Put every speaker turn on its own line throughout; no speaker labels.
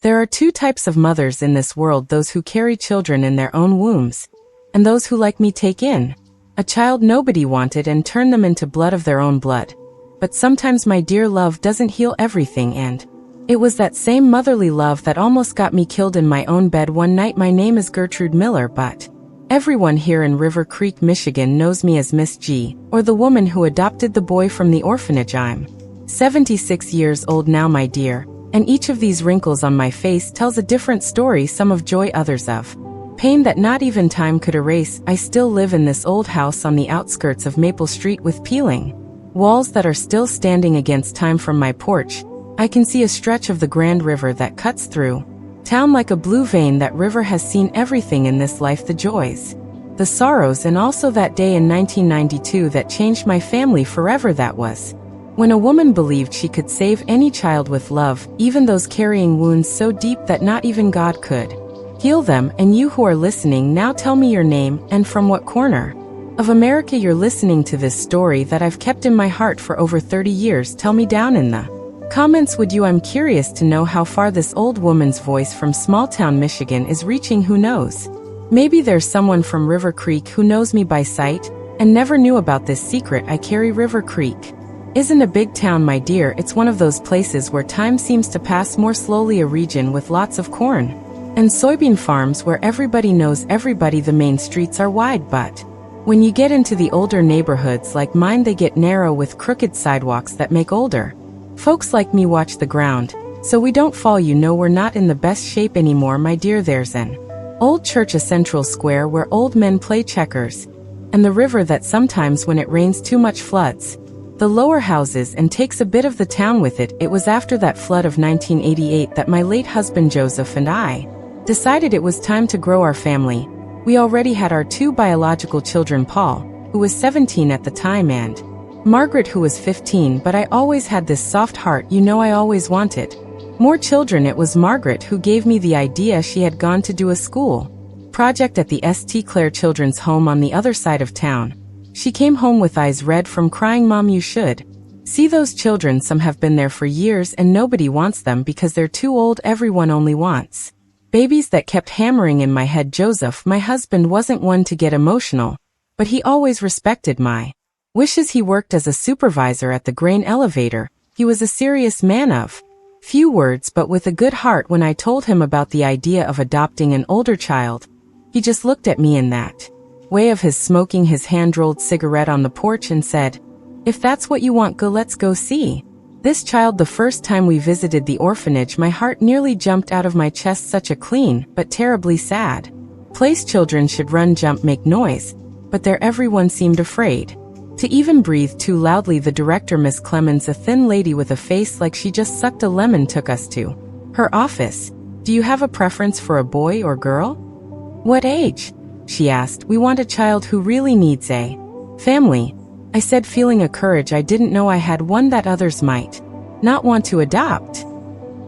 There are two types of mothers in this world: those who carry children in their own wombs, and those who, like me, take in a child nobody wanted and turn them into blood of their own blood. But sometimes, my dear love, doesn't heal everything, and it was that same motherly love that almost got me killed in my own bed one night. My name is Gertrude Miller, but everyone here in River Creek, Michigan knows me as Miss G, or the woman who adopted the boy from the orphanage. I'm 76 years old now, my dear, and each of these wrinkles on my face tells a different story, some of joy, others of pain that not even time could erase. I still live in this old house on the outskirts of Maple Street with peeling walls that are still standing against time. From my porch, I can see a stretch of the Grand River that cuts through town like a blue vein. That river has seen everything in this life, the joys, the sorrows, and also that day in 1992 that changed my family forever. That was when a woman believed she could save any child with love, even those carrying wounds so deep that not even God could heal them. And you who are listening now, tell me your name and from what corner of America you're listening to this story that I've kept in my heart for over 30 years. Tell me down in the comments, would you? I'm curious to know how far this old woman's voice from small town Michigan is reaching. Who knows? Maybe there's someone from River Creek who knows me by sight and never knew about this secret I carry. River Creek isn't a big town, my dear. It's one of those places where time seems to pass more slowly, a region with lots of corn and soybean farms where everybody knows everybody. The main streets are wide, but when you get into the older neighborhoods like mine, they get narrow with crooked sidewalks that make older folks like me watch the ground so we don't fall. You know, we're not in the best shape anymore, my dear. There's an old church, a central square where old men play checkers, and the river that sometimes when it rains too much floods the lower houses and takes a bit of the town with it. It was after that flood of 1988 that my late husband Joseph and I decided it was time to grow our family. We already had our two biological children, Paul, who was 17 at the time, and Margaret, who was 15, but I always had this soft heart. You know, I always wanted more children. It was Margaret who gave me the idea. She had gone to do a school project at the St. Clair Children's Home on the other side of town. She came home with eyes red from crying. Mom, you should see those children. Some have been there for years and nobody wants them because they're too old. Everyone only wants babies. That kept hammering in my head. Joseph, my husband, wasn't one to get emotional, but he always respected my wishes. He worked as a supervisor at the grain elevator. He was a serious man of few words, but with a good heart. When I told him about the idea of adopting an older child, he just looked at me in that way of his, smoking his hand-rolled cigarette on the porch, and said, "If that's what you want, go. Let's go see this child." The first time we visited the orphanage, my heart nearly jumped out of my chest. Such a clean, but terribly sad place. Children should run, jump, make noise, but there everyone seemed afraid to even breathe too loudly. The director, Miss Clemens, a thin lady with a face like she just sucked a lemon, took us to her office. "Do you have a preference for a boy or girl? What age?" she asked. "We want a child who really needs a family," I said, feeling a courage I didn't know I had, one that others might not want to adopt.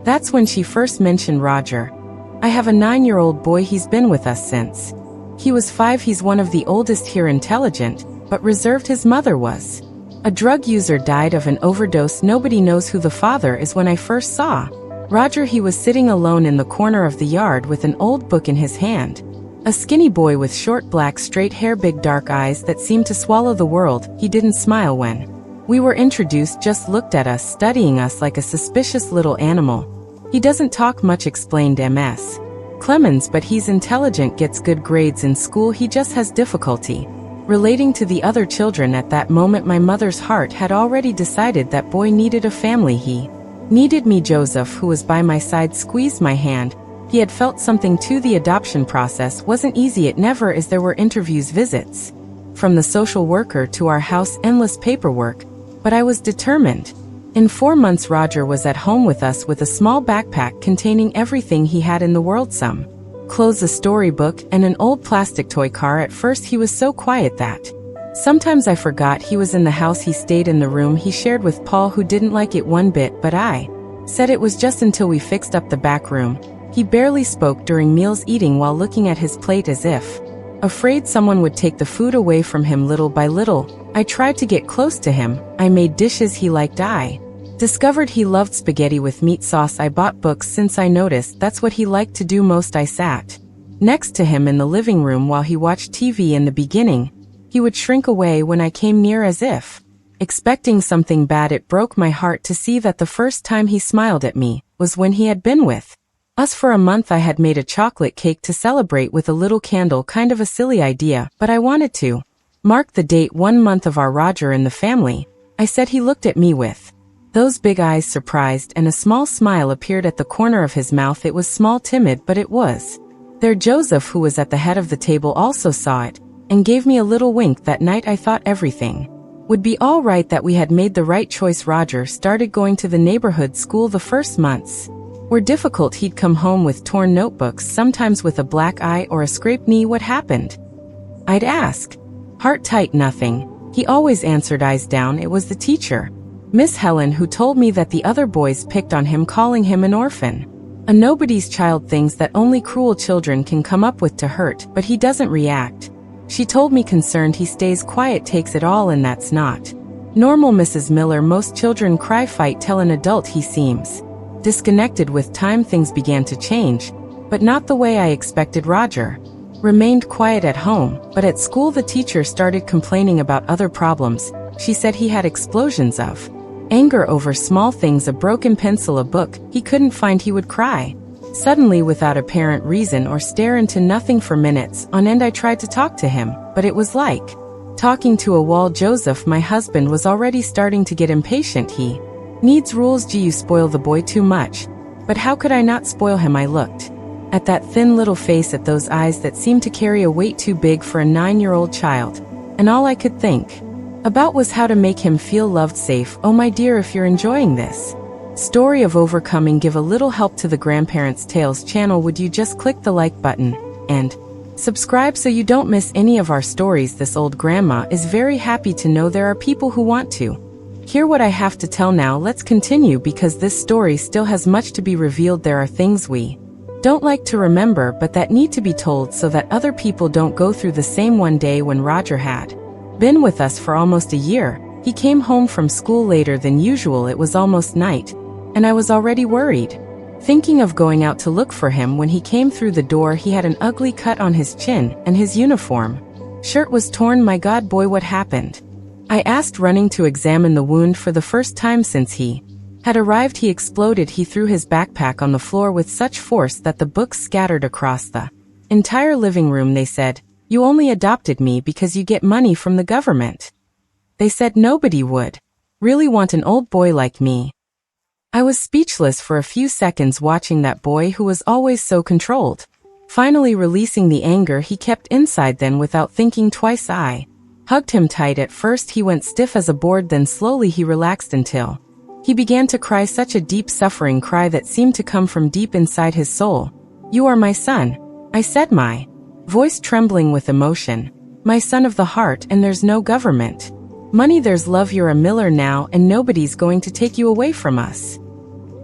That's when she first mentioned Roger. "I have a 9-year-old boy. He's been with us since he was 5. He's one of the oldest here, intelligent, but reserved. His mother was a drug user, died of an overdose. Nobody knows who the father is." When I first saw Roger, he was sitting alone in the corner of the yard with an old book in his hand. A skinny boy with short black straight hair, big dark eyes that seemed to swallow the world. He didn't smile when we were introduced, just looked at us, studying us like a suspicious little animal. "He doesn't talk much," explained Ms. Clemens, "but he's intelligent, gets good grades in school. He just has difficulty relating to the other children." At that moment, my mother's heart had already decided that boy needed a family. He needed me. Joseph, who was by my side, squeezed my hand. He had felt something too. The adoption process wasn't easy. It never is. There were interviews, visits from the social worker to our house, endless paperwork, but I was determined. In 4 months, Roger was at home with us with a small backpack containing everything he had in the world: some clothes, a storybook, and an old plastic toy car. At first, he was so quiet that sometimes I forgot he was in the house. He stayed in the room he shared with Paul, who didn't like it one bit, but I said it was just until we fixed up the back room. He barely spoke during meals, eating while looking at his plate as if afraid someone would take the food away from him. Little by little, I tried to get close to him. I made dishes he liked. I Discovered he loved spaghetti with meat sauce. I bought books since I noticed that's what he liked to do most. I sat next to him in the living room while he watched TV. In the beginning, he would shrink away when I came near as if expecting something bad. It broke my heart to see that the first time he smiled at me was when he had been with us for a month. I had made a chocolate cake to celebrate with a little candle, kind of a silly idea, but I wanted to mark the date, 1 month of our Roger in the family. I said. He looked at me with those big eyes, surprised, and a small smile appeared at the corner of his mouth. It was small, timid, but it was there. Joseph, who was at the head of the table, also saw it and gave me a little wink. That night I thought everything would be all right, that we had made the right choice. Roger started going to the neighborhood school. The first months were difficult. He'd come home with torn notebooks, sometimes with a black eye or a scraped knee. What happened? I'd ask. Heart tight. Nothing. He always answered, eyes down. It was the teacher, Miss Helen, who told me that the other boys picked on him, calling him an orphan, a nobody's child, things that only cruel children can come up with to hurt, but he doesn't react. She told me, concerned. He stays quiet, takes it all, and that's not normal. Mrs. Miller, most children cry, fight, tell an adult. He seems disconnected. With time things began to change, but not the way I expected. Roger remained quiet at home, but at school the teacher started complaining about other problems. She said he had explosions of anger over small things, a broken pencil, a book he couldn't find. He would cry suddenly without apparent reason or stare into nothing for minutes on end. I tried to talk to him, but it was like talking to a wall. Joseph, my husband, was already starting to get impatient. He needs rules. Gee, you spoil the boy too much. But how could I not spoil him? I looked at that thin little face, at those eyes that seemed to carry a weight too big for a 9-year-old child, and all I could think about was how to make him feel loved, safe. Oh my dear, if you're enjoying this story of overcoming, give a little help to the Grandparents Tales channel. Would you just click the like button and subscribe so you don't miss any of our stories? This old grandma is very happy to know there are people who want to hear what I have to tell. Now let's continue, because this story still has much to be revealed. There are things we don't like to remember, but that need to be told so that other people don't go through the same. One day when Roger had been with us for almost a year, he came home from school later than usual. It was almost night, and I was already worried, thinking of going out to look for him. When he came through the door, he had an ugly cut on his chin, and his uniform shirt was torn. My God, boy, what happened? I asked, running to examine the wound for the first time since he had arrived. He exploded. He threw his backpack on the floor with such force that the books scattered across the entire living room. They said, "You only adopted me because you get money from the government." They said nobody would really want an old boy like me. I was speechless for a few seconds, watching that boy who was always so controlled. Finally releasing the anger he kept inside, then without thinking twice I hugged him tight. At first he went stiff as a board, then slowly he relaxed until he began to cry, such a deep, suffering cry that seemed to come from deep inside his soul. "You are my son," I said, my voice trembling with emotion. "My son of the heart, and there's no government money. There's love. You're a Miller now, and nobody's going to take you away from us."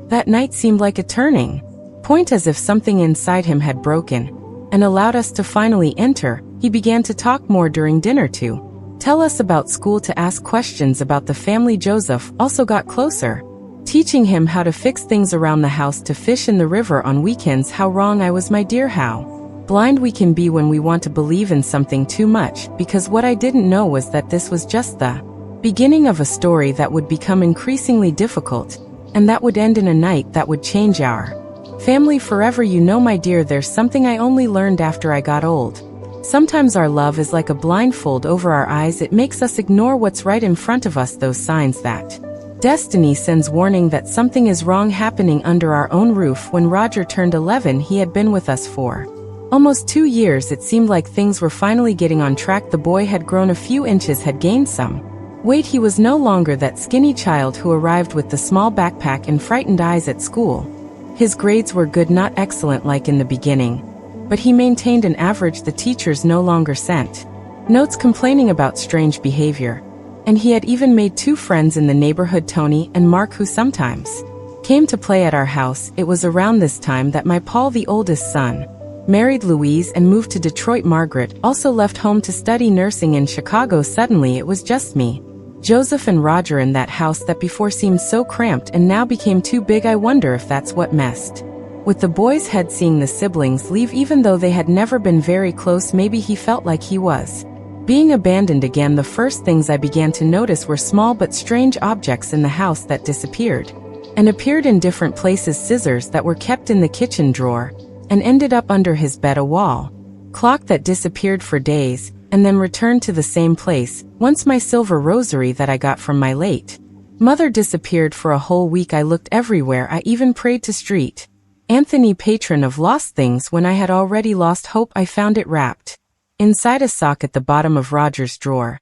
That night seemed like a turning point, as if something inside him had broken and allowed us to finally enter. He began to talk more during dinner, to tell us about school, to ask questions about the family. Joseph also got closer, teaching him how to fix things around the house, to fish in the river on weekends. How wrong I was, my dear, how blind we can be when we want to believe in something too much, because what I didn't know was that this was just the beginning of a story that would become increasingly difficult, and that would end in a night that would change our family forever. You know, my dear, there's something I only learned after I got old. Sometimes our love is like a blindfold over our eyes. It makes us ignore what's right in front of us, those signs that destiny sends, warning that something is wrong, happening under our own roof. When Roger turned 11, he had been with us for almost 2 years. It seemed like things were finally getting on track. The boy had grown a few inches, had gained some weight. He was no longer that skinny child who arrived with the small backpack and frightened eyes at school. His grades were good, not excellent like in the beginning, but he maintained an average. The teachers no longer sent notes complaining about strange behavior, and he had even made 2 friends in the neighborhood, Tony and Mark, who sometimes came to play at our house. It was around this time that my Paul, the oldest son, married Louise and moved to Detroit. Margaret also left home to study nursing in Chicago. Suddenly it was just me. Joseph and Roger in that house that before seemed so cramped and now became too big. I wonder if that's what messed with the boy's head, seeing the siblings leave even though they had never been very close. Maybe he felt like he was being abandoned again. The first things I began to notice were small but strange objects in the house that disappeared and appeared in different places. Scissors that were kept in the kitchen drawer and ended up under his bed, a wall clock that disappeared for days and then returned to the same place. Once my silver rosary that I got from my late mother disappeared for a whole week. I looked everywhere. I even prayed to Street Anthony, patron of lost things. When I had already lost hope, I found it wrapped inside a sock at the bottom of Roger's drawer.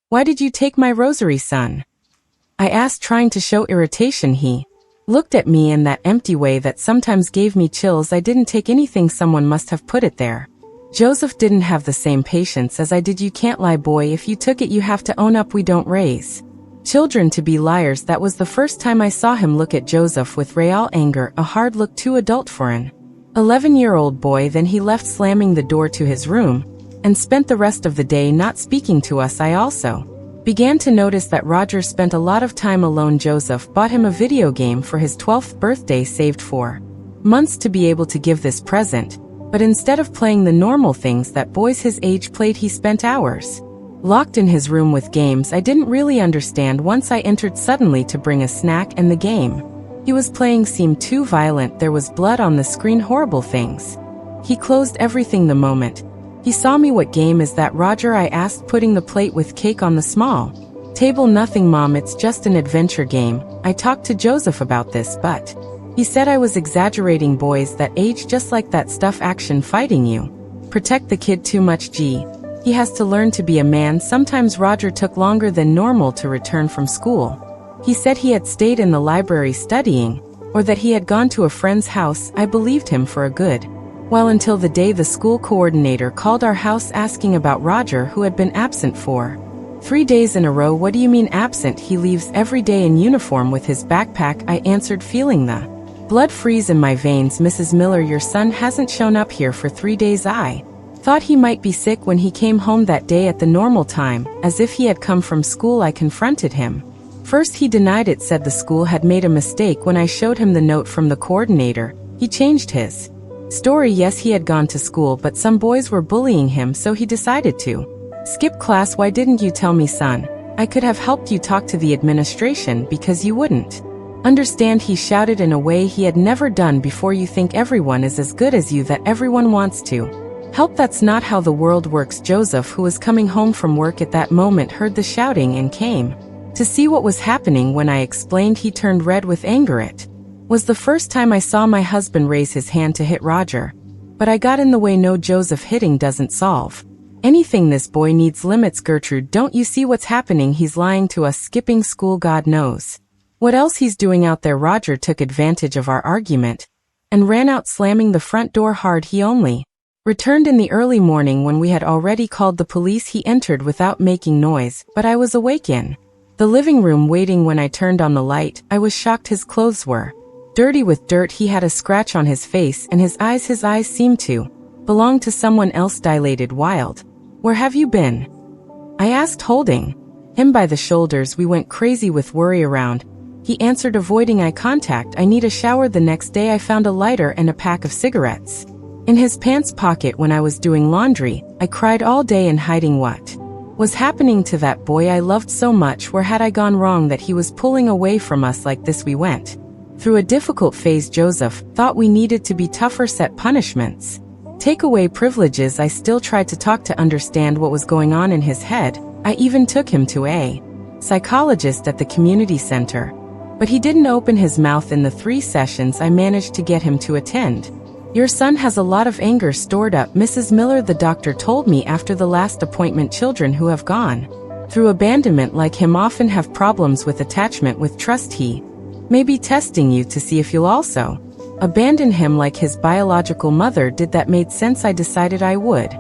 "Why did you take my rosary, son?" I asked, trying to show irritation. He looked at me in that empty way that sometimes gave me chills. "I didn't take anything. Someone must have put it there." Joseph didn't have the same patience as I did. "You can't lie, boy. If you took it, you have to own up. We don't raise children to be liars." That was the first time I saw him look at Joseph with real anger, a hard look too adult for an 11-year-old boy. Then he left, slamming the door to his room, and spent the rest of the day not speaking to us. I also began to notice that Roger spent a lot of time alone. Joseph bought him a video game for his 12th birthday, saved for months to be able to give this present, but instead of playing the normal things that boys his age played, he spent hours locked in his room with games. I didn't really understand once I entered suddenly to bring a snack, and the game he was playing seemed too violent. There was blood on the screen, horrible things. He closed everything the moment he saw me. "What game is that, Roger?" I asked, putting the plate with cake on the small table. "Nothing, Mom, it's just an adventure game." I talked to Joseph about this, but he said I was exaggerating. "Boys that age just like that stuff action fighting you protect the kid too much. Gee, he has to learn to be a man." Sometimes Roger took longer than normal to return from school. He said he had stayed in the library studying, or that he had gone to a friend's house. I believed him for a good while, until the day the school coordinator called our house asking about Roger, who had been absent for 3 days in a row. "What do you mean absent? He leaves every day in uniform with his backpack," I answered, feeling the blood freeze in my veins. "Mrs. Miller, your son hasn't shown up here for 3 days. I thought he might be sick when he came home that day at the normal time, as if he had come from school." I confronted him. First he denied it, said the school had made a mistake. When I showed him the note from the coordinator, he changed his story. Yes, he had gone to school, but some boys were bullying him, so he decided to skip class. "Why didn't you tell me, son? I could have helped you talk to the administration, because you wouldn't understand," he shouted in a way he had never done before. "You think everyone is as good as you, that everyone wants to help. That's not how the world works." Joseph, who was coming home from work at that moment, heard the shouting and came to see what was happening. When I explained, he turned red with anger. It was the first time I saw my husband raise his hand to hit Roger, but I got in the way. "No, Joseph, hitting doesn't solve anything. This boy needs limits. Gertrude, don't you see what's happening? He's lying to us, skipping school. God knows what else he's doing out there." Roger took advantage of our argument and ran out, slamming the front door hard. He only returned in the early morning when we had already called the police. He entered without making noise, but I was awake in the living room waiting. When I turned on the light, I was shocked. His clothes were dirty with dirt. He had a scratch on his face, and his eyes seemed to belong to someone else, dilated, wild. "Where have you been?" I asked, holding him by the shoulders. "We went crazy with worry around," he answered, avoiding eye contact. "I need a shower." The next day I found a lighter and a pack of cigarettes in his pants pocket when I was doing laundry. I cried all day in hiding what was happening to that boy I loved so much. Where had I gone wrong that he was pulling away from us like this? We went through a difficult phase. Joseph thought we needed to be tougher, set punishments, take away privileges. I still tried to talk to understand what was going on in his head. I even took him to a psychologist at the community center, but he didn't open his mouth. In the 3 sessions I managed to get him to attend. "Your son has a lot of anger stored up, Mrs. Miller, the doctor told me after the last appointment. Children who have gone through abandonment like him often have problems with attachment, with trust. He may be testing you to see if you'll also abandon him like his biological mother did." That made sense. I decided I would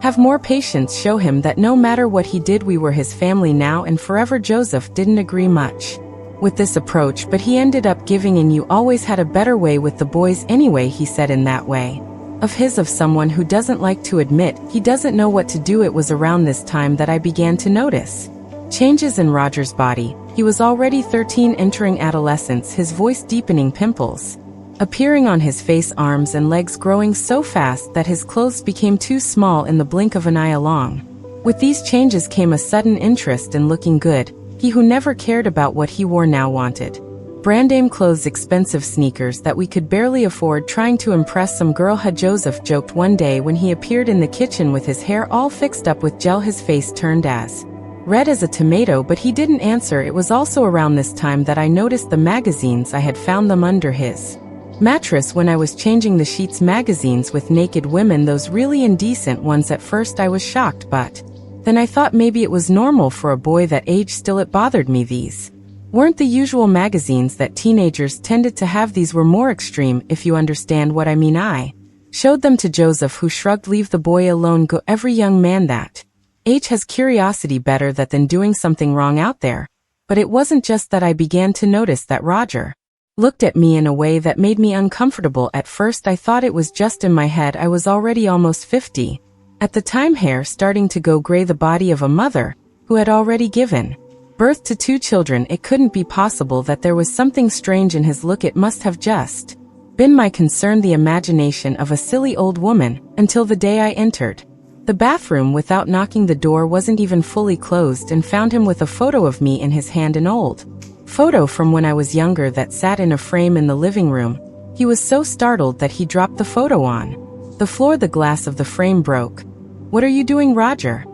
have more patience, show him that no matter what he did, we were his family now and forever. Joseph didn't agree much with this approach, but he ended up giving in. "You always had a better way with the boys anyway," he said, in that way of someone who doesn't like to admit he doesn't know what to do. It was around this time that I began to notice Changes in Roger's body. He was already 13, entering adolescence, his voice deepening, pimples appearing on his face, arms and legs growing so fast that his clothes became too small in the blink of an eye along. With these changes came a sudden interest in looking good. He who never cared about what he wore now wanted brand name clothes, expensive sneakers that we could barely afford, trying to impress some girl. Joseph joked one day when he appeared in the kitchen with his hair all fixed up with gel, his face turned as red as a tomato, but he didn't answer. It was also around this time that I noticed the magazines. I had found them under his mattress when I was changing the sheets, magazines with naked women, those really indecent ones. At first I was shocked, but then I thought maybe it was normal for a boy that age. Still, it bothered me. These weren't the usual magazines that teenagers tended to have. These were more extreme, if you understand what I mean. I showed them to Joseph, who shrugged. Leave the boy alone. Go. Every young man that age has curiosity, better that than doing something wrong out there. But it wasn't just that. I began to notice that Roger looked at me in a way that made me uncomfortable. At first I thought it was just in my head. I was already almost 50 at the time, hair starting to go gray, the body of a mother who had already given birth to 2 children. It couldn't be possible that there was something strange in his look. It must have just been my concern, the imagination of a silly old woman, until the day I entered the bathroom without knocking. The door wasn't even fully closed, and found him with a photo of me in his hand, an old photo from when I was younger that sat in a frame in the living room. He was so startled that he dropped the photo on the floor. The glass of the frame broke. "What are you doing, Roger?"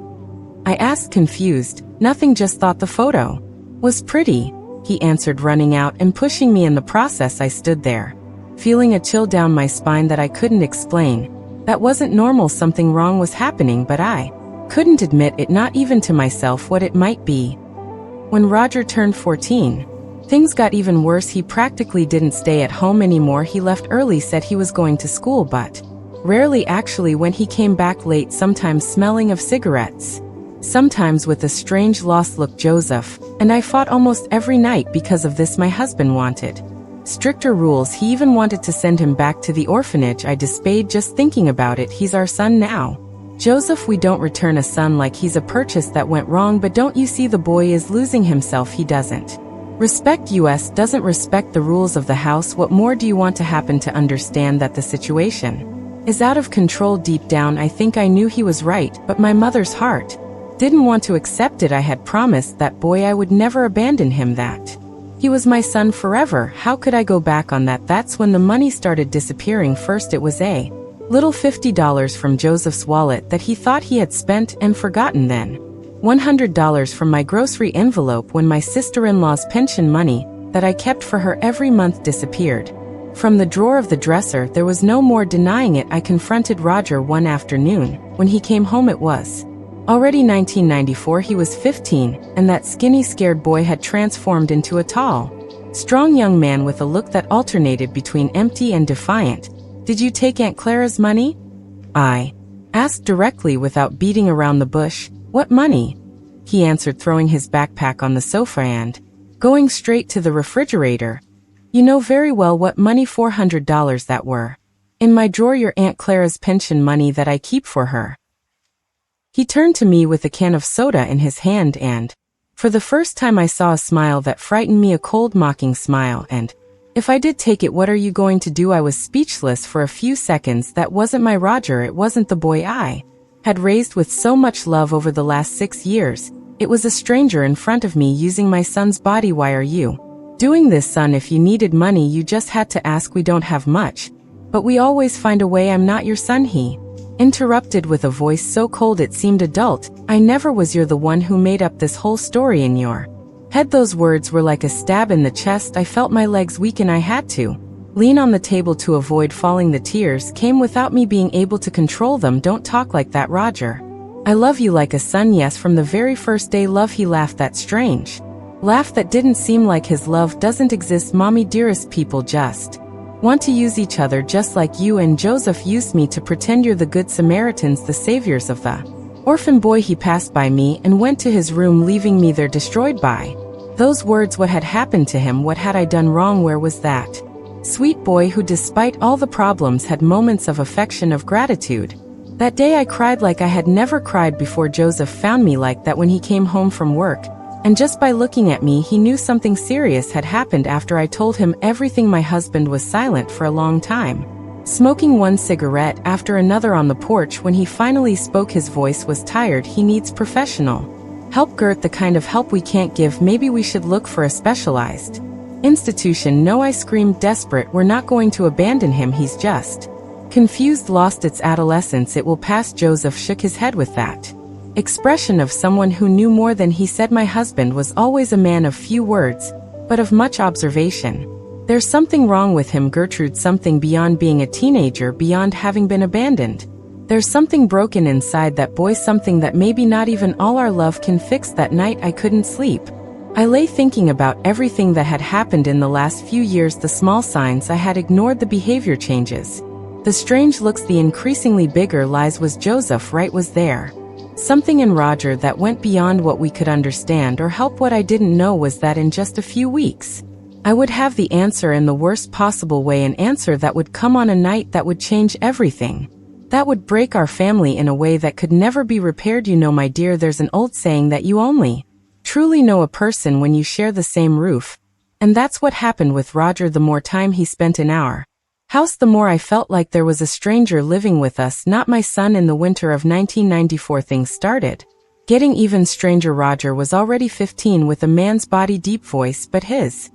I asked, confused. "Nothing, just thought the photo was pretty," he answered, running out and pushing me. In the process I stood there, feeling a chill down my spine that I couldn't explain. That wasn't normal. Something wrong was happening, but I couldn't admit it, not even to myself, what it might be. When Roger turned 14, things got even worse. He practically didn't stay at home anymore. He left early, said he was going to school, but rarely actually when he came back late, sometimes smelling of cigarettes, sometimes with a strange lost look. Joseph and I fought almost every night because of this. My husband wanted stricter rules. He even wanted to send him back to the orphanage. I disobeyed just thinking about it. He's our son now, Joseph. We don't return a son like he's a purchase that went wrong. But don't you see, the boy is losing himself. He doesn't respect us, doesn't respect the rules of the house. What more do you want to happen to understand that the situation is out of control? Deep down I think I knew he was right, but my mother's heart didn't want to accept it. I had promised that boy I would never abandon him, that he was my son forever. How could I go back on that? That's when the money started disappearing. First it was a little $50 from Joseph's wallet that he thought he had spent and forgotten, then $100 from my grocery envelope when my sister-in-law's pension money that I kept for her every month disappeared from the drawer of the dresser. There was no more denying it. I confronted Roger one afternoon when he came home. It was already 1994. He was 15, and that skinny, scared boy had transformed into a tall, strong young man with a look that alternated between empty and defiant. "Did you take Aunt Clara's money?" I asked directly without beating around the bush. "What money?" he answered, throwing his backpack on the sofa and going straight to the refrigerator. "You know very well what money. $400 that were in my drawer. Your Aunt Clara's pension money that I keep for her." He turned to me with a can of soda in his hand, and for the first time I saw a smile that frightened me, a cold, mocking smile. "And if I did take it, what are you going to do?" I was speechless for a few seconds. That wasn't my Roger. It wasn't the boy I had raised with so much love over the last 6 years. It was a stranger in front of me using my son's body. "Why are you doing this, son? If you needed money, you just had to ask. We don't have much, but we always find a way." "I'm not your son," he interrupted with a voice so cold it seemed adult. "I never was. You're the one who made up this whole story in your head." Those words were like a stab in the chest. I felt my legs weaken. I had to lean on the table to avoid falling. The tears came without me being able to control them. "Don't talk like that, Roger. I love you like a son. Yes, from the very first day." Love? He laughed, that strange laugh that didn't seem like his. "Love doesn't exist, Mommy dearest. People just want to use each other, just like you and Joseph used me to pretend you're the good Samaritans, the saviors of the orphan boy." He passed by me and went to his room, leaving me there destroyed by those words. What had happened to him? What had I done wrong? Where was that sweet boy who, despite all the problems, had moments of affection, of gratitude? That day I cried like I had never cried before. Joseph found me like that when he came home from work. And just by looking at me, he knew something serious had happened after I told him everything. My husband was silent for a long time, smoking one cigarette after another on the porch. When he finally spoke, his voice was tired. He needs professional help, Gert, the kind of help we can't give. Maybe we should look for a specialized institution. No, I screamed, desperate. We're not going to abandon him. He's just confused, lost. Its adolescence. It will pass. Joseph shook his head with that expression of someone who knew more than he said. My husband was always a man of few words, but of much observation. There's something wrong with him, Gertrude, something beyond being a teenager, beyond having been abandoned. There's something broken inside that boy, something that maybe not even all our love can fix. That night I couldn't sleep. I lay thinking about everything that had happened in the last few years, the small signs I had ignored, the behavior changes, the strange looks, the increasingly bigger lies. Was Joseph right? Was there something in Roger that went beyond what we could understand or help? What I didn't know was that in just a few weeks, I would have the answer in the worst possible way, an answer that would come on a night that would change everything, that would break our family in a way that could never be repaired. You know, my dear, there's an old saying that you only truly know a person when you share the same roof. And that's what happened with Roger. The more time he spent in our house, the more I felt like there was a stranger living with us, not my son. In the winter of 1994, things started getting even stranger. Roger was already 15 with a man's body, deep voice, but his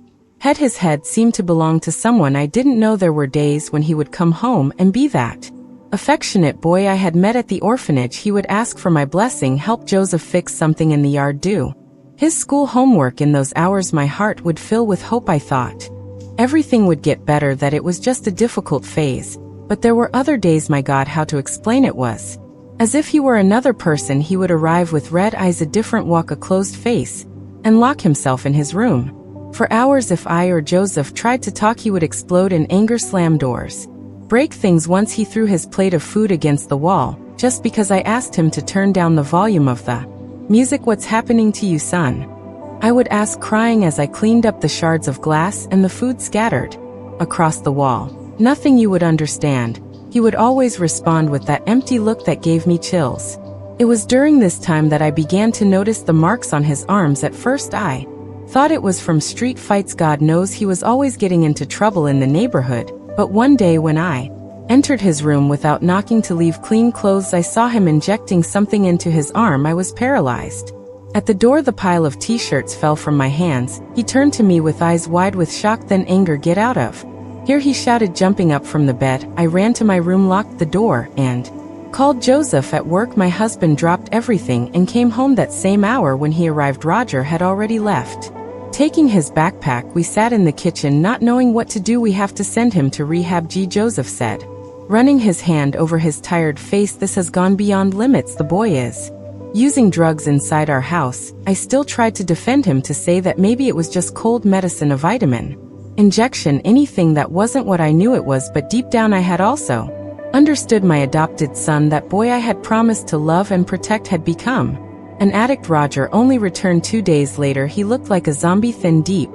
head seemed to belong to someone I didn't know. There were days when he would come home and be that affectionate boy I had met at the orphanage. He would ask for my blessing, help Joseph fix something in the yard, do his school homework. In those hours my heart would fill with hope. I thought everything would get better, that it was just a difficult phase. But there were other days, my God, how to explain it, was as if he were another person. He would arrive with red eyes, a different walk, a closed face, and lock himself in his room for hours. If I or Joseph tried to talk, he would explode in anger, slam doors, break things. Once he threw his plate of food against the wall, just because I asked him to turn down the volume of the music. What's happening to you, son? I would ask, crying as I cleaned up the shards of glass and the food scattered across the wall. Nothing you would understand. He would always respond with that empty look that gave me chills. It was during this time that I began to notice the marks on his arms. At first I thought it was from street fights. God knows he was always getting into trouble in the neighborhood. But one day when I entered his room without knocking to leave clean clothes, I saw him injecting something into his arm. I was paralyzed. At the door, the pile of t-shirts fell from my hands. He turned to me with eyes wide with shock, then anger. Get out of here, he shouted, jumping up from the bed. I ran to my room, locked the door, and called Joseph. At work, my husband dropped everything and came home that same hour. When he arrived, Roger had already left. Taking his backpack, we sat in the kitchen not knowing what to do. We have to send him to rehab, Joseph said, running his hand over his tired face. This has gone beyond limits. The boy is using drugs inside our house. I still tried to defend him, to say that maybe it was just cold medicine, a vitamin injection, anything that wasn't what I knew it was. But deep down I had also understood my adopted son, that boy I had promised to love and protect, had become an addict. Roger only returned 2 days later. He looked like a zombie, thin, deep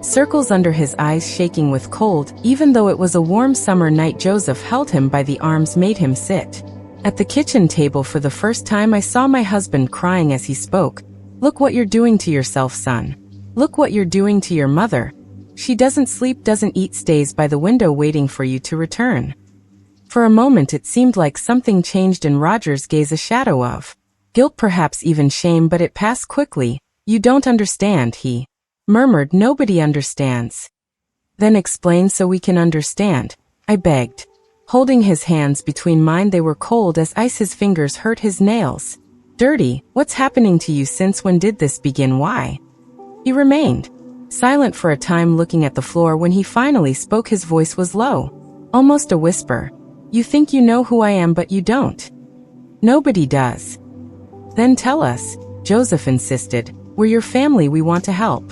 circles under his eyes, shaking with cold. Even though it was a warm summer night, Joseph held him by the arms, made him sit at the kitchen table. For the first time I saw my husband crying as he spoke. Look what you're doing to yourself, son. Look what you're doing to your mother. She doesn't sleep, doesn't eat, stays by the window waiting for you to return. For a moment it seemed like something changed in Roger's gaze, a shadow of guilt, perhaps even shame, but it passed quickly. You don't understand, he murmured. Nobody understands. Then explain so we can understand, I begged, holding his hands between mine. They were cold as ice. His fingers hurt, his nails dirty. What's happening to you? Since when did this begin? Why? He remained silent for a time, looking at the floor. When he finally spoke, his voice was low, almost a whisper. You think you know who I am, but you don't. Nobody does. Then tell us, Joseph insisted. We're your family, we want to help.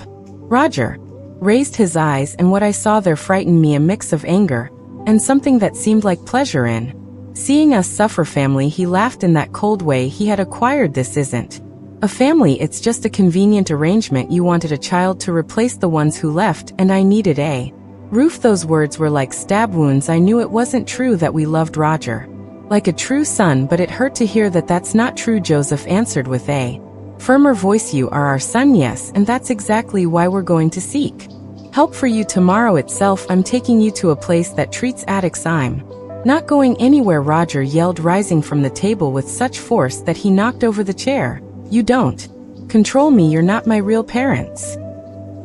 Roger raised his eyes, and what I saw there frightened me, a mix of anger and something that seemed like pleasure in seeing us suffer. Family, he laughed in that cold way he had acquired. This isn't a family, it's just a convenient arrangement. You wanted a child to replace the ones who left, and I needed a roof. Those words were like stab wounds. I knew it wasn't true that we loved Roger like a true son, but it hurt to hear that that's not true. Joseph answered with a Firmer voice, you are our son, yes, and that's exactly why we're going to seek help for you tomorrow itself. I'm taking you to a place that treats addicts. I'm not going anywhere, Roger yelled, rising from the table with such force that he knocked over the chair. You don't control me, you're not my real parents.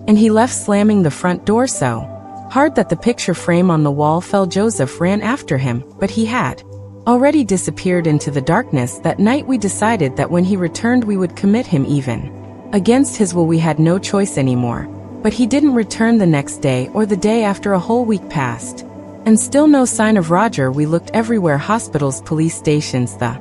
And he left, slamming the front door so hard that the picture frame on the wall fell. Joseph ran after him, but he had already disappeared into the darkness. That night we decided that when he returned we would commit him even against his will. We had no choice anymore. But he didn't return the next day or the day after. A whole week passed, and still no sign of Roger. We looked everywhere, hospitals, police stations, the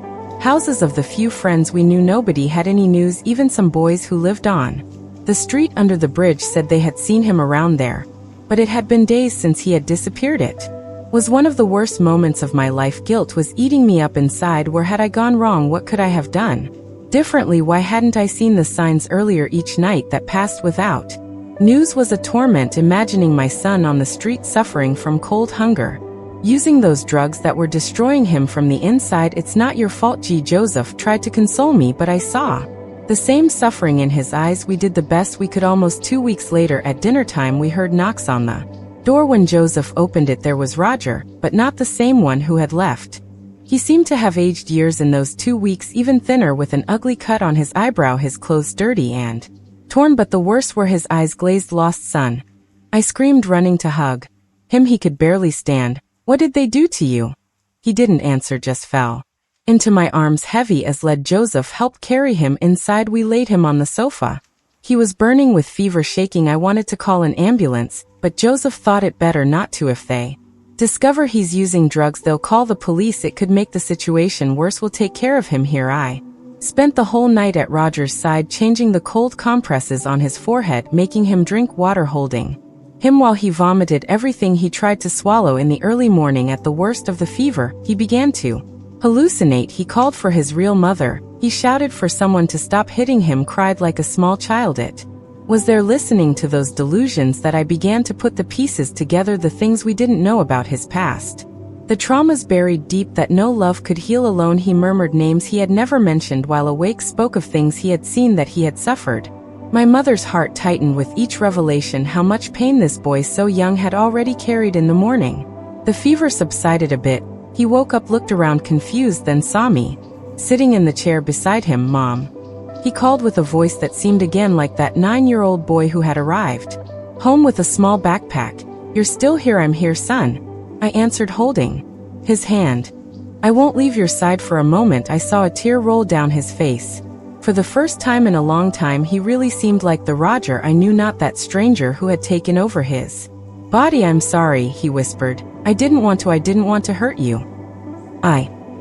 houses of the few friends we knew. Nobody had any news. Even some boys who lived on the street under the bridge said they had seen him around there. But it had been days since he had disappeared. It was one of the worst moments of my life. Guilt was eating me up inside. Where had I gone wrong? What could I have done differently? Why hadn't I seen the signs earlier? Each night that passed without news was a torment. Imagining my son on the street suffering from cold, hunger, using those drugs that were destroying him from the inside. It's not your fault, Joseph tried to console me, but I saw the same suffering in his eyes. We did the best we could. Almost 2 weeks later at dinner time we heard knocks on the door. When Joseph opened it there was Roger, but not the same one who had left. He seemed to have aged years in those 2 weeks, even thinner, with an ugly cut on his eyebrow, his clothes dirty and torn, but the worst were his eyes, glazed. Lost son, I screamed, running to hug him. He could barely stand. What did they do to you? He didn't answer, just fell into my arms, heavy as lead. Joseph helped carry him inside. We laid him on the sofa. He was burning with fever, shaking. I wanted to call an ambulance, but Joseph thought it better not to. If they discover he's using drugs, they'll call the police. It could make the situation worse. We'll take care of him here. I spent the whole night at Roger's side, changing the cold compresses on his forehead, making him drink water, holding him while he vomited everything he tried to swallow. In the early morning, at the worst of the fever, he began to hallucinate. He called for his real mother. He shouted for someone to stop hitting him, cried like a small child. It was there, listening to those delusions, that I began to put the pieces together, the things we didn't know about his past, the traumas buried deep that no love could heal alone. He murmured names he had never mentioned while awake, spoke of things he had seen, that he had suffered. My mother's heart tightened with each revelation. How much pain this boy so young had already carried. In the morning, the fever subsided a bit. He woke up, looked around confused, then saw me sitting in the chair beside him. Mom, he called with a voice that seemed again like that 9-year-old boy who had arrived home with a small backpack. You're still here? I'm here, son, I answered, holding his hand. I won't leave your side for a moment. I saw a tear roll down his face. For the first time in a long time, he really seemed like the Roger I knew, not that stranger who had taken over his body. I'm sorry, he whispered. I didn't want to hurt you.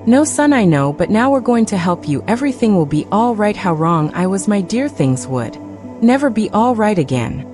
No, son, I know, but now we're going to help you. Everything will be all right. How wrong I was, my dear. Things would never be all right again.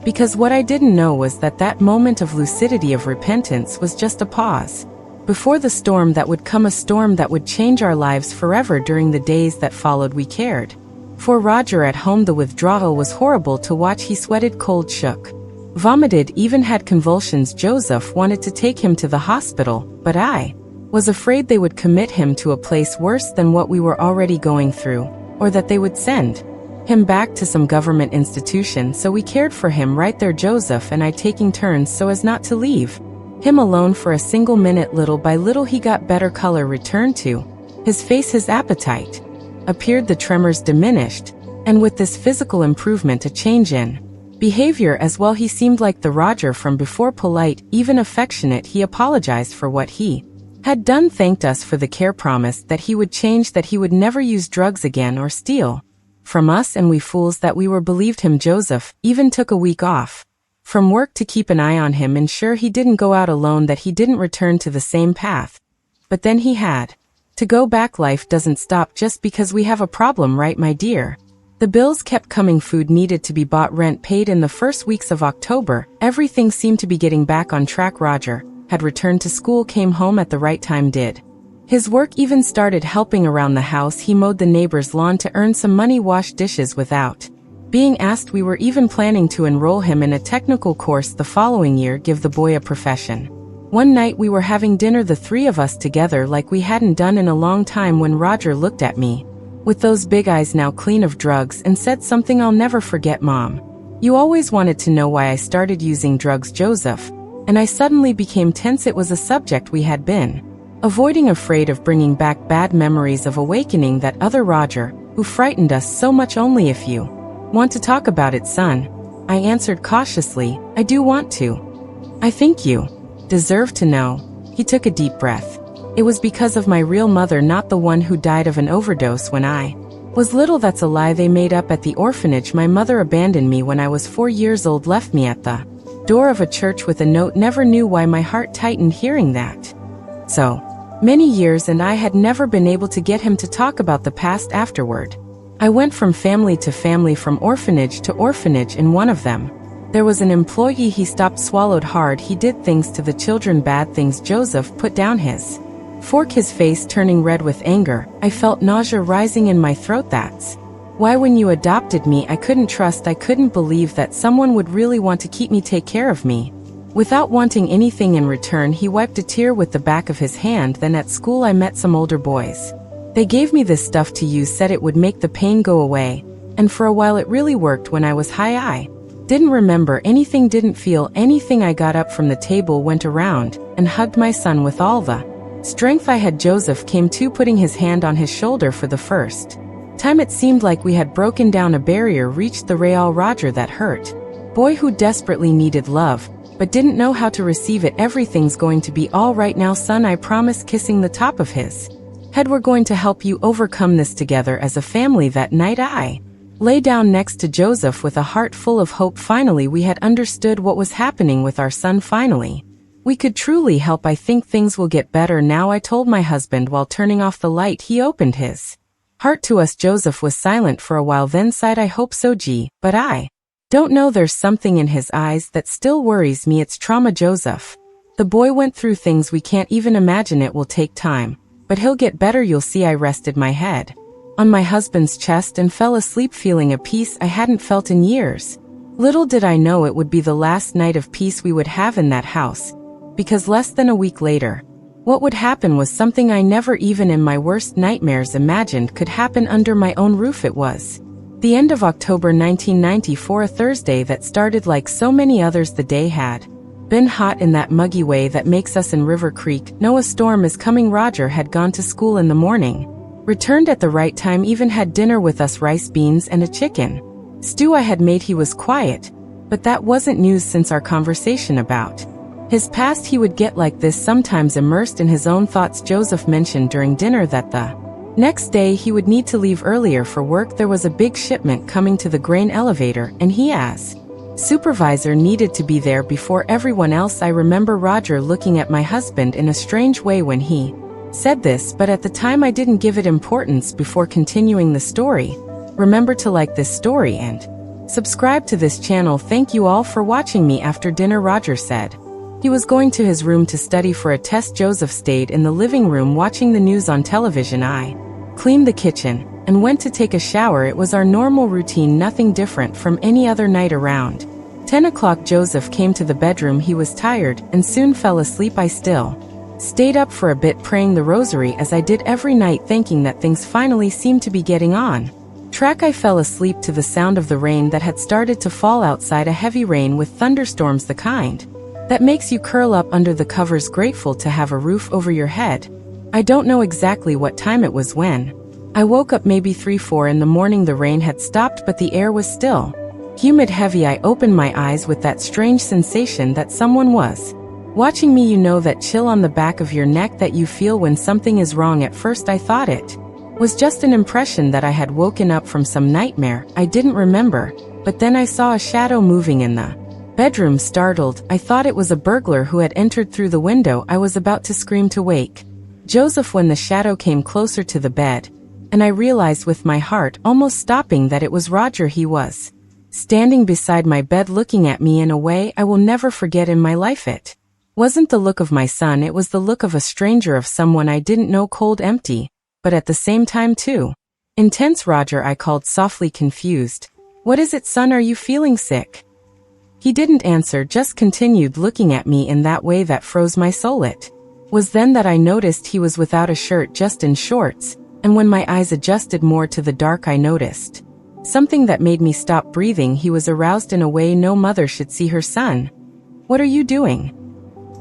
Because what I didn't know was that that moment of lucidity, of repentance, was just a pause before the storm that would come, a storm that would change our lives forever. During the days that followed, we cared for Roger at home. The withdrawal was horrible to watch. He sweated cold, shook, vomited, even had convulsions. Joseph wanted to take him to the hospital, but I was afraid they would commit him to a place worse than what we were already going through, or that they would send him back to some government institution. So we cared for him right there, Joseph and I, taking turns so as not to leave him alone for a single minute. Little by little he got better. Color returned to his face, his appetite appeared, the tremors diminished, and with this physical improvement, a change in behavior as well. He seemed like the Roger from before, polite, even affectionate. He apologized for what he had done, thanked us for the care, promised that he would change, that he would never use drugs again or steal from us, and we fools that we were believed him. Joseph even took a week off from work to keep an eye on him, ensure he didn't go out alone, that he didn't return to the same path. But then he had to go back. Life doesn't stop just because we have a problem, right, my dear? The bills kept coming. Food needed to be bought, rent paid. In the first weeks of October, everything seemed to be getting back on track. Roger had returned to school, came home at the right time, did his work, even started helping around the house. He mowed the neighbor's lawn to earn some money, washed dishes without being asked. We were even planning to enroll him in a technical course the following year, give the boy a profession. One night we were having dinner, the three of us together, like we hadn't done in a long time, when Roger looked at me with those big eyes now clean of drugs, and said something I'll never forget. Mom, you always wanted to know why I started using drugs, Joseph. And I suddenly became tense. It was a subject we had been avoiding, afraid of bringing back bad memories of awakening that other Roger, who frightened us so much. Only if you want to talk about it, son, I answered cautiously. I do want to. I think you deserve to know. He took a deep breath. It was because of my real mother, not the one who died of an overdose when I was little. That's a lie they made up at the orphanage. My mother abandoned me when I was 4 years old, left me at the door of a church with a note. Never knew why. My heart tightened hearing that. So many years, and I had never been able to get him to talk about the past afterward. I went from family to family, from orphanage to orphanage. In one of them, there was an employee. He stopped, swallowed hard. He did things to the children, bad things. Joseph put down his fork, his face turning red with anger. I felt nausea rising in my throat. That's why when you adopted me, I couldn't trust. I couldn't believe that someone would really want to keep me, take care of me, without wanting anything in return. He wiped a tear with the back of his hand. Then at school I met some older boys. They gave me this stuff to use, said it would make the pain go away. And for a while it really worked. When I was high, I didn't remember anything, didn't feel anything. I got up from the table, went around, and hugged my son with all the strength I had. Joseph came to, putting his hand on his shoulder. For the first time it seemed like we had broken down a barrier, reached the real Roger, that hurt boy who desperately needed love, but didn't know how to receive it. Everything's going to be all right now, son, I promise, kissing the top of his head. We're going to help you overcome this together as a family. That night I lay down next to Joseph with a heart full of hope. Finally we had understood what was happening with our son. Finally we could truly help. I think things will get better now, I told my husband while turning off the light. He opened his heart to us. Joseph was silent for a while, then sighed. I hope so, G, but I don't know. There's something in his eyes that still worries me. It's trauma, Joseph. The boy went through things we can't even imagine. It will take time, but he'll get better. You'll see. I rested my head on my husband's chest and fell asleep, feeling a peace I hadn't felt in years. Little did I know it would be the last night of peace we would have in that house, because less than a week later, what would happen was something I never even in my worst nightmares imagined could happen under my own roof. It was the end of October 1994, a Thursday that started like so many others. The day had been hot in that muggy way that makes us in River Creek. No, a storm is coming. Roger had gone to school in the morning, returned at the right time, even had dinner with us, rice, beans, and a chicken stew I had made. He was quiet, but that wasn't news since our conversation about his past. He would get like this, sometimes immersed in his own thoughts. Joseph mentioned during dinner that the next day he would need to leave earlier for work. There was a big shipment coming to the grain elevator, and he, as supervisor, needed to be there before everyone else. I remember Roger looking at my husband in a strange way when he said this, but at the time I didn't give it importance. Before continuing the story, remember to like this story and subscribe to this channel. Thank you all for watching me. After dinner, Roger said he was going to his room to study for a test. Joseph stayed in the living room watching the news on television. I cleaned the kitchen and went to take a shower. It was our normal routine, nothing different from any other night. Around 10 o'clock, Joseph came to the bedroom. He was tired and soon fell asleep. I still stayed up for a bit, praying the rosary as I did every night, thinking that things finally seemed to be getting on track. I fell asleep to the sound of the rain that had started to fall outside, a heavy rain with thunderstorms, the kind that makes you curl up under the covers, grateful to have a roof over your head. I don't know exactly what time it was when I woke up, maybe 3-4 in the morning. The rain had stopped, but the air was still humid, heavy. I opened my eyes with that strange sensation that someone was watching me. You know that chill on the back of your neck that you feel when something is wrong. At first I thought it was just an impression, that I had woken up from some nightmare I didn't remember, but then I saw a shadow moving in the bedroom. Startled, I thought it was a burglar who had entered through the window. I was about to scream to wake Joseph when the shadow came closer to the bed, and I realized with my heart almost stopping that it was Roger. He was standing beside my bed, looking at me in a way I will never forget in my life. It wasn't the look of my son, it was the look of a stranger, of someone I didn't know, cold, empty, but at the same time too intense. Roger, I called softly, confused. What is it, son? Are you feeling sick? He didn't answer, just continued looking at me in that way that froze my soul. It was then that I noticed he was without a shirt, just in shorts, and when my eyes adjusted more to the dark I noticed something that made me stop breathing. He was aroused in a way no mother should see her son. "What are you doing?"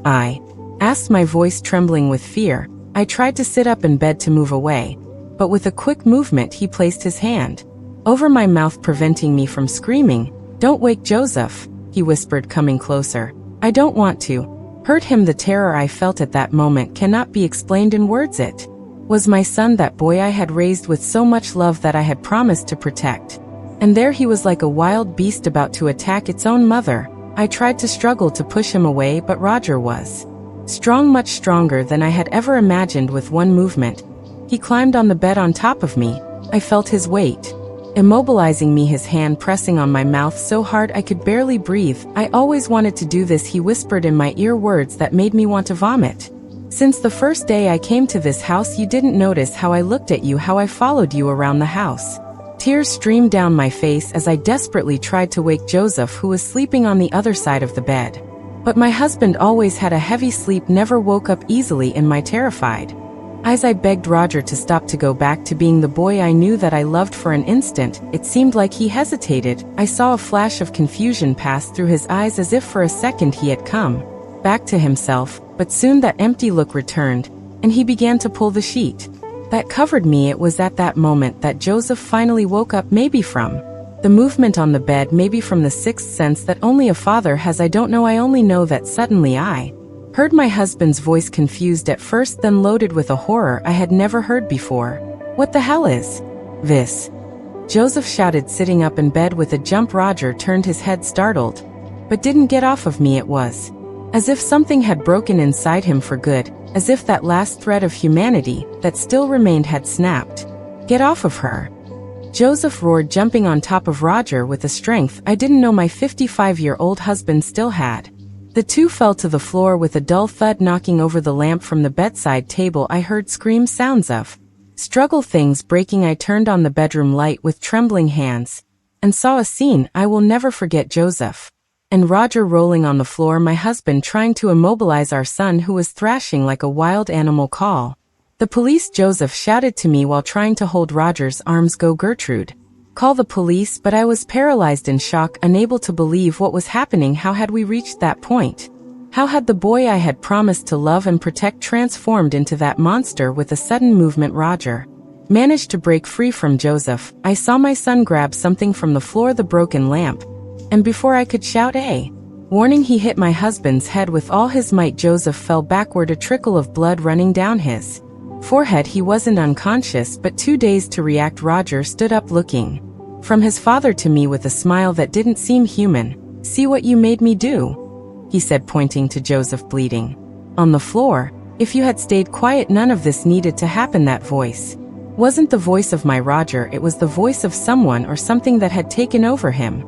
I asked, my voice trembling with fear. I tried to sit up in bed to move away, but with a quick movement he placed his hand over my mouth, preventing me from screaming. "Don't wake Joseph," he whispered, coming closer. "I don't want to hurt him." The terror I felt at that moment cannot be explained in words. It was my son, that boy I had raised with so much love, that I had promised to protect. And there he was, like a wild beast about to attack its own mother. I tried to struggle to push him away, but Roger was strong, much stronger than I had ever imagined. With one movement, he climbed on the bed on top of me. I felt his weight immobilizing me, his hand pressing on my mouth so hard I could barely breathe. "I always wanted to do this," he whispered in my ear, words that made me want to vomit. "Since the first day I came to this house, you didn't notice how I looked at you, how I followed you around the house." Tears streamed down my face as I desperately tried to wake Joseph, who was sleeping on the other side of the bed. But my husband always had a heavy sleep, never woke up easily. In my terrified eyes I begged Roger to stop, to go back to being the boy I knew that I loved. For an instant, it seemed like he hesitated. I saw a flash of confusion pass through his eyes, as if for a second he had come back to himself, but soon that empty look returned, and he began to pull the sheet that covered me. It was at that moment that Joseph finally woke up, maybe from the movement on the bed, maybe from the sixth sense that only a father has. I don't know. I only know that suddenly I heard my husband's voice, confused at first, then loaded with a horror I had never heard before. "What the hell is this?" Joseph shouted, sitting up in bed with a jump. Roger turned his head, startled, but didn't get off of me. It was as if something had broken inside him for good, as if that last thread of humanity that still remained had snapped. "Get off of her!" Joseph roared, jumping on top of Roger with a strength I didn't know my 55-year-old husband still had. The two fell to the floor with a dull thud, knocking over the lamp from the bedside table. I heard screams, sounds of struggle, things breaking. I turned on the bedroom light with trembling hands and saw a scene I will never forget. Joseph and Roger rolling on the floor, my husband trying to immobilize our son, who was thrashing like a wild animal. "Call the police," Joseph shouted to me while trying to hold Roger's arms. "Go, Gertrude. Call the police." But I was paralyzed in shock, unable to believe what was happening. How had we reached that point? How had the boy I had promised to love and protect transformed into that monster? With a sudden movement, Roger managed to break free from Joseph. I saw my son grab something from the floor, the broken lamp, and before I could shout a warning, he hit my husband's head with all his might. Joseph fell backward, a trickle of blood running down his forehead. He wasn't unconscious, but too dazed to react. Roger stood up, looking from his father to me with a smile that didn't seem human. "See what you made me do?" he said, pointing to Joseph bleeding on the floor. "If you had stayed quiet, none of this needed to happen." That voice wasn't the voice of my Roger, it was the voice of someone or something that had taken over him.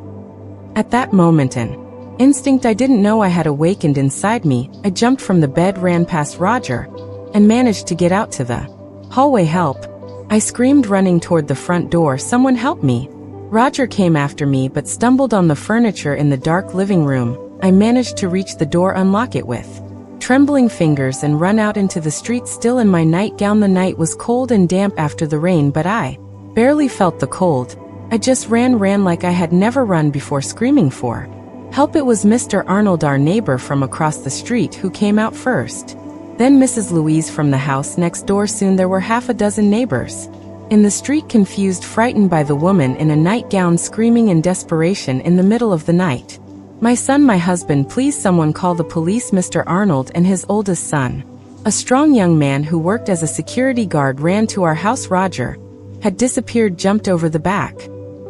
At that moment, an instinct I didn't know I had awakened inside me. I jumped from the bed, ran past Roger, and managed to get out to the hallway. "Help!" I screamed, running toward the front door. "Someone help me!" Roger came after me, but stumbled on the furniture in the dark living room. I managed to reach the door, unlock it with trembling fingers, and run out into the street, still in my nightgown. The night was cold and damp after the rain, but I barely felt the cold. I just ran like I had never run before, screaming for help. It was Mr. Arnold, our neighbor from across the street, who came out first. Then Mrs. Louise from the house next door. Soon there were half a dozen neighbors in the street, confused, frightened by the woman in a nightgown screaming in desperation in the middle of the night. "My son, my husband, please someone call the police." Mr. Arnold and his oldest son, a strong young man who worked as a security guard, ran to our house. Roger had disappeared, jumped over the back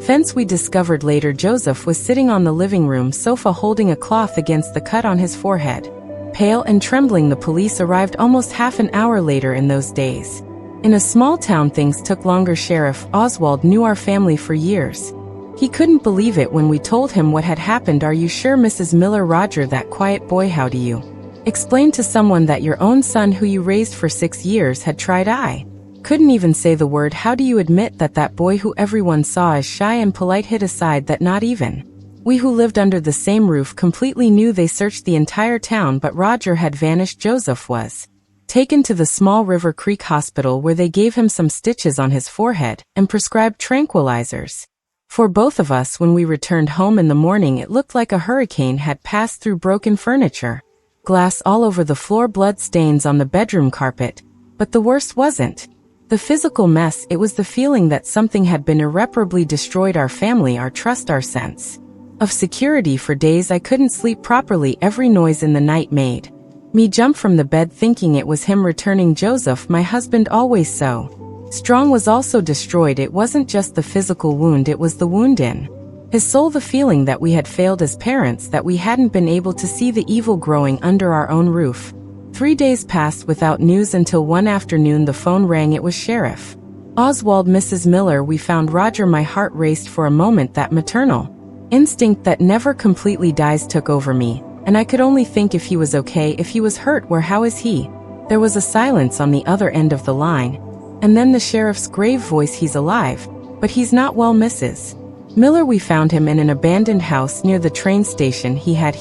fence. We discovered later Joseph was sitting on the living room sofa, holding a cloth against the cut on his forehead. Pale and trembling, the police arrived almost half an hour later. In those days, in a small town, things took longer. Sheriff Oswald knew our family for years. He couldn't believe it when we told him what had happened. "Are you sure, Mrs. Miller?" "Roger, that quiet boy. How do you explain to someone that your own son, who you raised for 6 years, had tried?" I couldn't even say the word. "How do you admit that that boy, who everyone saw as shy and polite, hid aside, that not even we who lived under the same roof completely knew?" They searched the entire town, but Roger had vanished. Joseph was taken to the small River Creek hospital where they gave him some stitches on his forehead and prescribed tranquilizers. For both of us, when we returned home in the morning, it looked like a hurricane had passed through broken furniture. Glass all over the floor, blood stains on the bedroom carpet. But the worst wasn't the physical mess, it was the feeling that something had been irreparably destroyed: our family, our trust, our sense of security. For days I couldn't sleep properly. Every noise in the night made me jump from the bed, thinking it was him returning. Joseph, my husband, always so strong, was also destroyed. It wasn't just the physical wound, it was the wound in his soul, the feeling that we had failed as parents, that we hadn't been able to see the evil growing under our own roof. 3 days passed without news until one afternoon the phone rang. It was Sheriff Oswald. Mrs. Miller, we found Roger. My heart raced for a moment. That maternal instinct that never completely dies took over me, and I could only think if he was okay, if he was hurt, where, how is he? There was a silence on the other end of the line, and then the sheriff's grave voice: he's alive, but he's not well, Mrs. Miller. We found him in an abandoned house near the train station. He had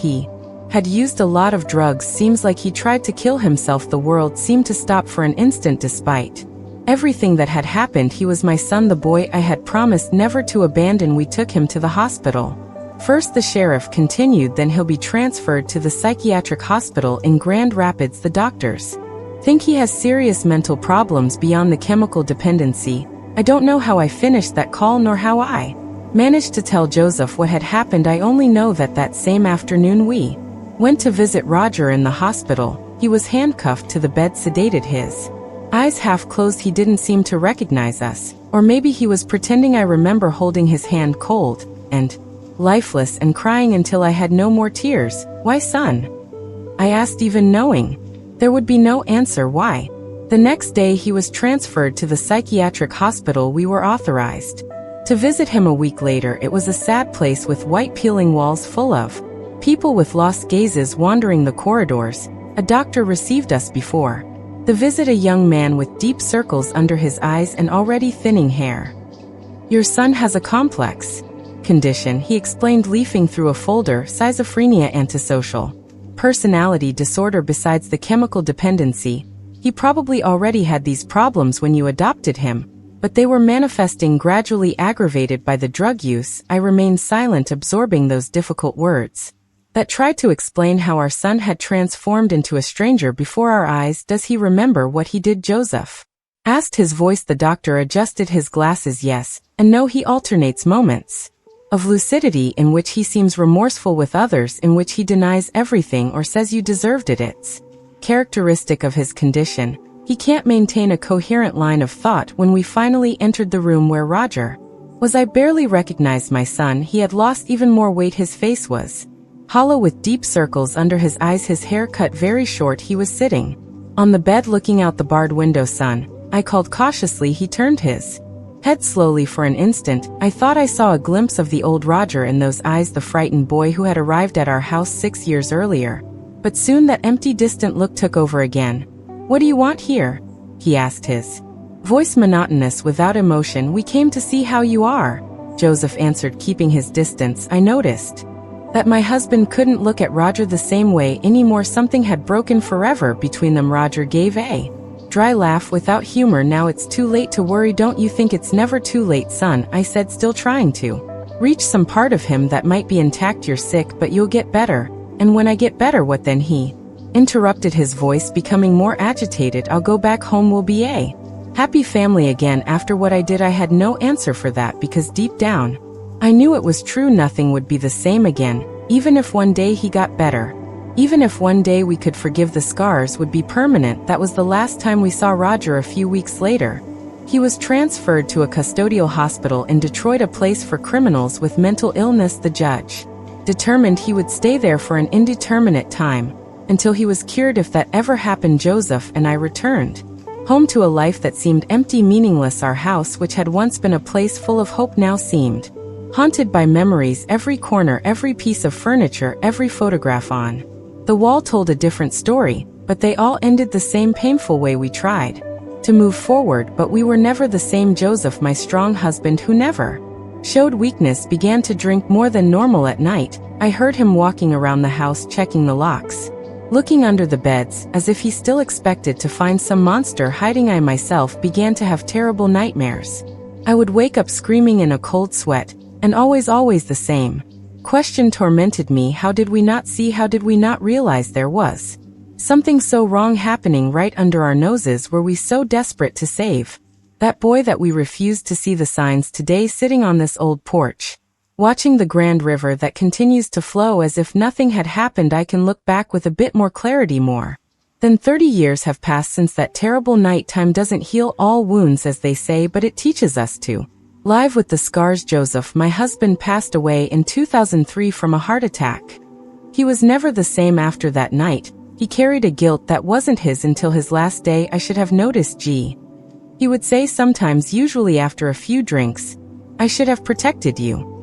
used a lot of drugs. Seems like he tried to kill himself. The world seemed to stop for an instant despite everything that had happened. He was my son, the boy I had promised never to abandon. We took him to the hospital. First, the sheriff continued, then he'll be transferred to the psychiatric hospital in Grand Rapids. The doctors think he has serious mental problems beyond the chemical dependency. I don't know how I finished that call, nor how I managed to tell Joseph what had happened. I only know that that same afternoon we went to visit Roger in the hospital. He was handcuffed to the bed, sedated, his eyes half closed. He didn't seem to recognize us, or maybe he was pretending. I remember holding his hand, cold and lifeless, and crying until I had no more tears. Why, son? I asked, even knowing there would be no answer. Why? The next day he was transferred to the psychiatric hospital. We were authorized to visit him a week later. It was a sad place with white peeling walls full of people with lost gazes wandering the corridors. A doctor received us before the visit, a young man with deep circles under his eyes and already thinning hair. Your son has a complex condition, he explained, leafing through a folder. Schizophrenia, antisocial personality disorder. Besides the chemical dependency, he probably already had these problems when you adopted him, but they were manifesting gradually, aggravated by the drug use. I remained silent, absorbing those difficult words that tried to explain how our son had transformed into a stranger before our eyes. Does he remember what he did, Joseph asked, his voice. The doctor adjusted his glasses. Yes and no. He alternates moments of lucidity in which he seems remorseful, with others in which he denies everything or says you deserved it. It's characteristic of his condition. He can't maintain a coherent line of thought. When we finally entered the room where Roger was, I barely recognized my son. He had lost even more weight. His face was hollow with deep circles under his eyes, his hair cut very short. He was sitting on the bed looking out the barred window. Son, I called cautiously. He turned his head slowly. For an instant, I thought I saw a glimpse of the old Roger in those eyes, the frightened boy who had arrived at our house 6 years earlier. But soon that empty, distant look took over again. What do you want here? He asked, his voice monotonous, without emotion. We came to see how you are, Joseph answered, keeping his distance. I noticed that my husband couldn't look at Roger the same way anymore. Something had broken forever between them. Roger gave a dry laugh without humor. Now it's too late to worry. Don't you think it's never too late, son? I said, still trying to reach some part of him that might be intact. You're sick, but you'll get better. And when I get better, what then? He interrupted, his voice becoming more agitated. I'll go back home. We'll be a happy family again. After what I did, I had no answer for that, because deep down I knew it was true. Nothing would be the same again. Even if one day he got better, even if one day we could forgive, the scars would be permanent. That was the last time we saw Roger. A few weeks later, he was transferred to a custodial hospital in Detroit, a place for criminals with mental illness. The judge determined he would stay there for an indeterminate time, until he was cured. If that ever happened, Joseph and I returned home to a life that seemed empty, meaningless. Our house, which had once been a place full of hope, now seemed haunted by memories. Every corner, every piece of furniture, every photograph on the wall told a different story, but they all ended the same painful way. We tried to move forward, but we were never the same. Joseph, my strong husband who never showed weakness, began to drink more than normal at night. I heard him walking around the house, checking the locks Looking under the beds, as if he still expected to find some monster hiding, I myself began to have terrible nightmares. I would wake up screaming in a cold sweat, and always the same question tormented me: how did we not see, how did we not realize there was something so wrong happening right under our noses? Were we so desperate to save that boy that we refused to see the signs? Today, sitting on this old porch, watching the grand river that continues to flow as if nothing had happened, I can look back with a bit more clarity. More than 30 years have passed since that terrible night. Time doesn't heal all wounds, as they say, but it teaches us to live with the scars. Joseph, my husband, passed away in 2003 from a heart attack. He was never the same after that night. He carried a guilt that wasn't his until his last day. I should have noticed, G. He would say sometimes, usually after a few drinks, I should have protected you.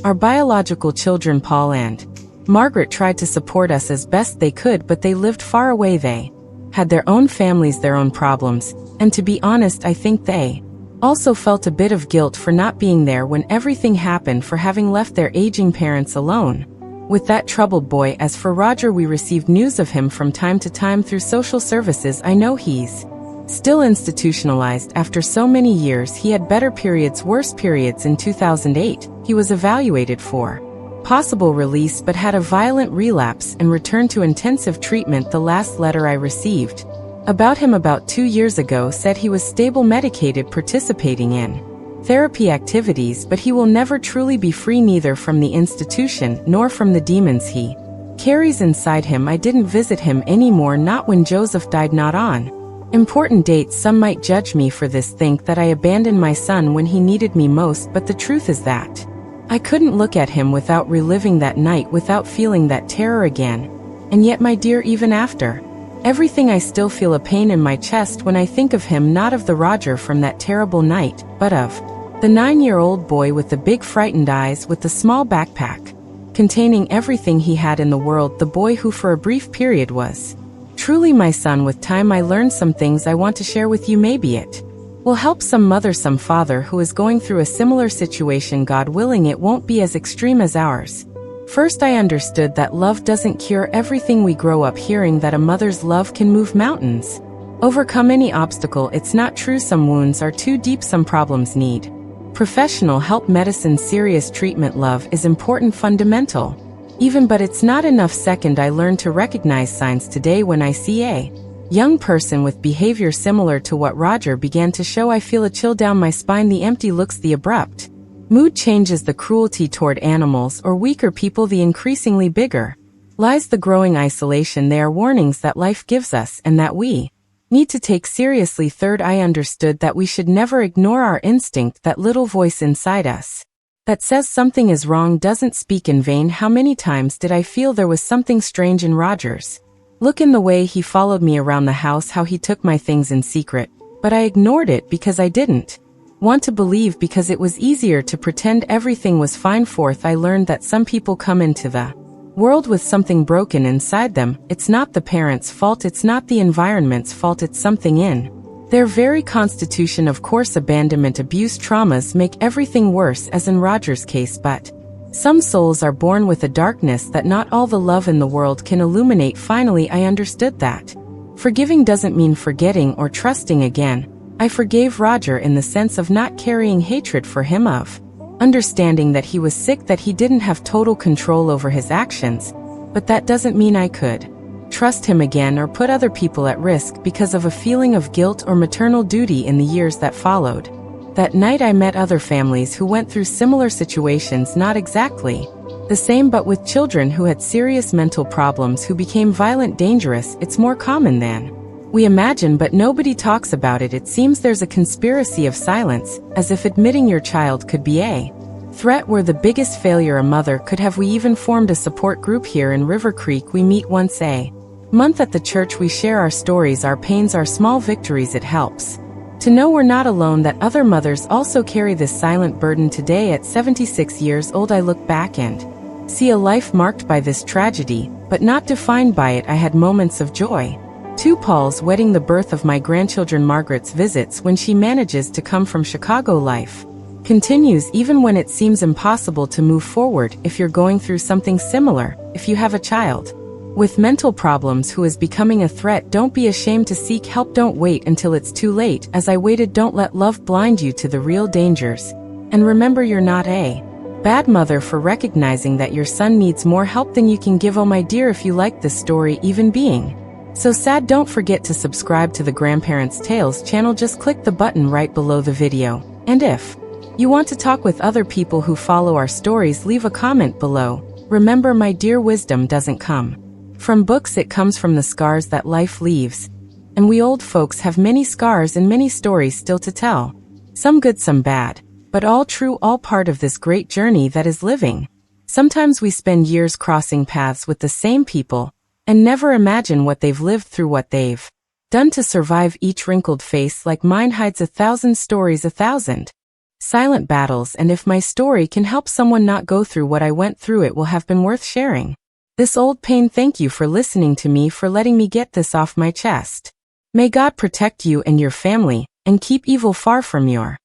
Our biological children, Paul and Margaret, tried to support us as best they could, but they lived far away. They had their own families, their own problems, and to be honest, I think they also felt a bit of guilt for not being there when everything happened, for having left their aging parents alone with that troubled boy. As for Roger, we received news of him from time to time through social services. I know he's still institutionalized after so many years. He had better periods, worse periods. In 2008, he was evaluated for possible release but had a violent relapse and returned to intensive treatment. The last letter I received about him about 2 years ago said he was stable, medicated, participating in therapy activities, but he will never truly be free, neither from the institution nor from the demons he carries inside him. I didn't visit him anymore, not when Joseph died, not on important dates. Some might judge me for this, think that I abandoned my son when he needed me most, but the truth is that I couldn't look at him without reliving that night, without feeling that terror again. And yet, my dear, even after everything, I still feel a pain in my chest when I think of him, not of the Roger from that terrible night, but of the 9-year-old boy with the big frightened eyes, with the small backpack containing everything he had in the world, the boy who for a brief period was truly my son. With time, I learned some things I want to share with you. Maybe it will help some mother, some father who is going through a similar situation. God willing, it won't be as extreme as ours. First, I understood that love doesn't cure everything. We grow up hearing that a mother's love can move mountains, overcome any obstacle. It's not true. Some wounds are too deep, some problems need professional help, medicine, serious treatment. Love is important, fundamental even, but it's not enough. Second, I learned to recognize signs today. When I see a young person with behavior similar to what Roger began to show, I feel a chill down my spine. The empty looks, the abrupt mood changes, the cruelty toward animals or weaker people, the increasingly bigger lies, the growing isolation. They are warnings that life gives us and that we need to take seriously. Third, I understood that we should never ignore our instinct, that little voice inside us that says something is wrong doesn't speak in vain. How many times did I feel there was something strange in Roger's look, in the way he followed me around the house, how he took my things in secret, but I ignored it because I didn't want to believe, because it was easier to pretend everything was fine. Fourth, I learned that some people come into the world with something broken inside them. It's not the parents' fault, it's not the environment's fault, it's something in their very constitution. Of course, abandonment, abuse, traumas make everything worse, as in Roger's case, but some souls are born with a darkness that not all the love in the world can illuminate. Finally, I understood that forgiving doesn't mean forgetting or trusting again. I forgave Roger in the sense of not carrying hatred for him, of understanding that he was sick, that he didn't have total control over his actions, but that doesn't mean I could trust him again or put other people at risk because of a feeling of guilt or maternal duty. In the years that followed that night, I met other families who went through similar situations, not exactly the same, but with children who had serious mental problems, who became violent, dangerous. It's more common than we imagine, but nobody talks about it. It seems there's a conspiracy of silence, as if admitting your child could be a threat were the biggest failure a mother could have. We even formed a support group here in River Creek. We meet once a month at the church. We share our stories, our pains, our small victories. It helps to know we're not alone, that other mothers also carry this silent burden. Today, at 76 years old, I look back and see a life marked by this tragedy, but not defined by it. I had moments of joy. 2 Paul's wedding, the birth of my grandchildren, Margaret's visits when she manages to come from Chicago. Life continues even when it seems impossible to move forward. If you're going through something similar, if you have a child with mental problems who is becoming a threat. Don't be ashamed to seek help. Don't wait until it's too late. As I waited, don't let love blind you to the real dangers. And remember, you're not a bad mother for recognizing that your son needs more help than you can give. Oh my dear, if you like this story even being so sad, don't forget to subscribe to the Grandparents Tales channel. Just click the button right below the video. And if you want to talk with other people who follow our stories, leave a comment below. Remember, my dear, wisdom doesn't come from books, it comes from the scars that life leaves. And we old folks have many scars and many stories still to tell. Some good, some bad, but all true, all part of this great journey that is living. Sometimes we spend years crossing paths with the same people and never imagine what they've lived through, what they've done to survive. Each wrinkled face like mine hides 1,000 stories, 1,000 silent battles. And if my story can help someone not go through what I went through, it will have been worth sharing this old pain. Thank you for listening to me, for letting me get this off my chest. May God protect you and your family, and keep evil far from your